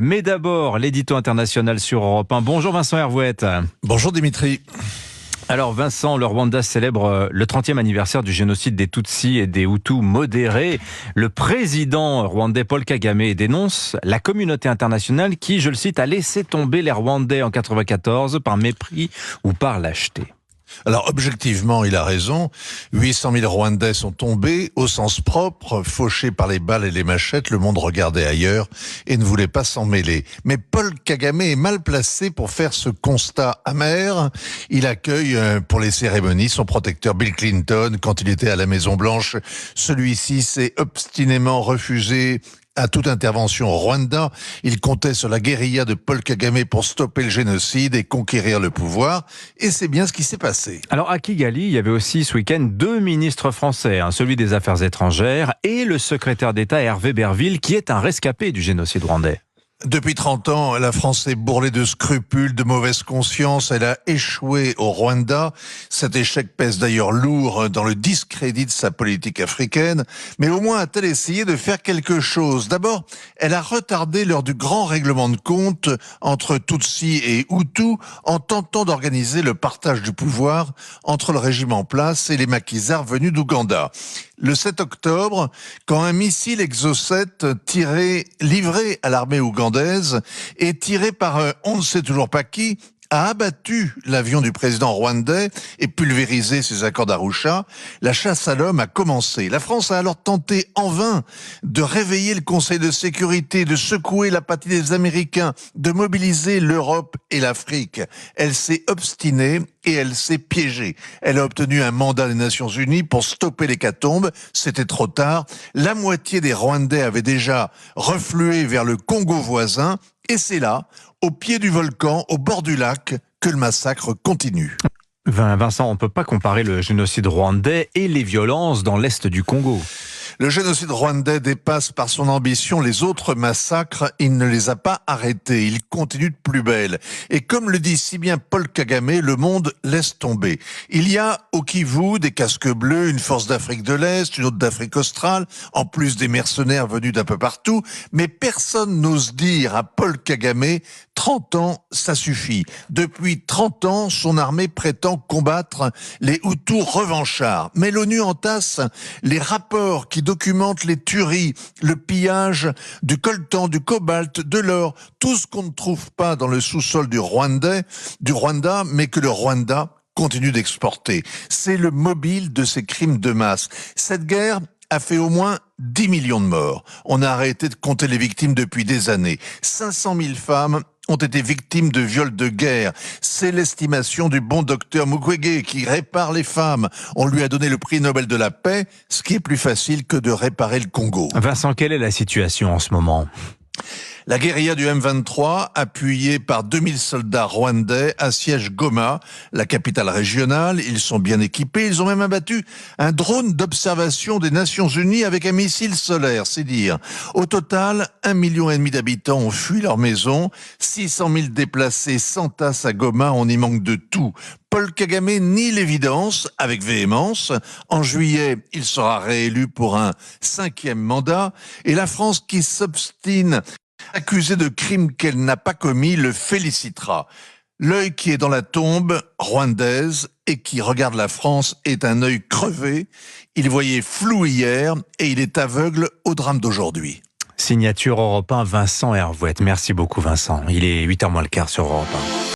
Mais d'abord, l'édito international sur Europe 1. Bonjour Vincent Hervouette. Bonjour Dimitri. Alors Vincent, le Rwanda célèbre le 30e anniversaire du génocide des Tutsis et des Hutus modérés. Le président rwandais Paul Kagame dénonce la communauté internationale qui, je le cite, a laissé tomber les Rwandais en 1994 par mépris ou par lâcheté. Alors objectivement, il a raison. 800 000 Rwandais sont tombés, au sens propre, fauchés par les balles et les machettes. Le monde regardait ailleurs et ne voulait pas s'en mêler. Mais Paul Kagame est mal placé pour faire ce constat amer. Il accueille pour les cérémonies son protecteur Bill Clinton quand il était à la Maison-Blanche. Celui-ci s'est obstinément refusé à toute intervention au Rwanda. Il comptait sur la guérilla de Paul Kagame pour stopper le génocide et conquérir le pouvoir. Et c'est bien ce qui s'est passé. Alors à Kigali, il y avait aussi ce week-end 2 ministres français, celui des Affaires étrangères et le secrétaire d'État Hervé Berville, qui est un rescapé du génocide rwandais. Depuis 30 ans, la France est bourrelée de scrupules, de mauvaise conscience. Elle a échoué au Rwanda. Cet échec pèse d'ailleurs lourd dans le discrédit de sa politique africaine. Mais au moins a-t-elle essayé de faire quelque chose. D'abord, elle a retardé l'heure du grand règlement de compte entre Tutsis et Hutus en tentant d'organiser le partage du pouvoir entre le régime en place et les maquisards venus d'Ouganda. Le 7 octobre, quand un missile Exocet livré à l'armée ougandaise et tiré par on ne sait toujours pas qui, a abattu l'avion du président rwandais et pulvérisé ses accords d'Arusha, la chasse à l'homme a commencé. La France a alors tenté en vain de réveiller le Conseil de sécurité, de secouer l'apathie des Américains, de mobiliser l'Europe et l'Afrique. Elle s'est obstinée et elle s'est piégée. Elle a obtenu un mandat des Nations Unies pour stopper l'hécatombe. C'était trop tard. La moitié des Rwandais avaient déjà reflué vers le Congo voisin. Et c'est là, au pied du volcan, au bord du lac, que le massacre continue. Vincent, on ne peut pas comparer le génocide rwandais et les violences dans l'est du Congo. Le génocide rwandais dépasse par son ambition les autres massacres. Il ne les a pas arrêtés. Il continue de plus belle. Et comme le dit si bien Paul Kagame, le monde laisse tomber. Il y a au Kivu des casques bleus, une force d'Afrique de l'Est, une autre d'Afrique australe, en plus des mercenaires venus d'un peu partout. Mais personne n'ose dire à Paul Kagame, 30 ans, ça suffit. Depuis 30 ans, son armée prétend combattre les Hutus revanchards. Mais l'ONU entasse les rapports qui documentent les tueries, le pillage du coltan, du cobalt, de l'or, tout ce qu'on ne trouve pas dans le sous-sol du Rwanda, mais que le Rwanda continue d'exporter. C'est le mobile de ces crimes de masse. Cette guerre a fait au moins 10 millions de morts. On a arrêté de compter les victimes depuis des années. 500 000 femmes ont été victimes de viols de guerre. C'est l'estimation du bon docteur Mukwege qui répare les femmes. On lui a donné le prix Nobel de la paix, ce qui est plus facile que de réparer le Congo. Vincent, quelle est la situation en ce moment ? La guérilla du M23, appuyée par 2000 soldats rwandais, assiège Goma, la capitale régionale. Ils sont bien équipés. Ils ont même abattu un drone d'observation des Nations Unies avec un missile solaire, c'est dire. Au total, 1,5 million d'habitants ont fui leur maison. 600 000 déplacés s'entassent à Goma. On y manque de tout. Paul Kagame nie l'évidence avec véhémence. En juillet, il sera réélu pour un 5e mandat. Et la France qui s'obstine, accusée de crimes qu'elle n'a pas commis, le félicitera. L'œil qui est dans la tombe rwandaise et qui regarde la France est un œil crevé. Il voyait flou hier et il est aveugle au drame d'aujourd'hui. Signature Europe 1, Vincent Hervouette. Merci beaucoup Vincent. Il est 8h moins le quart sur Europe 1.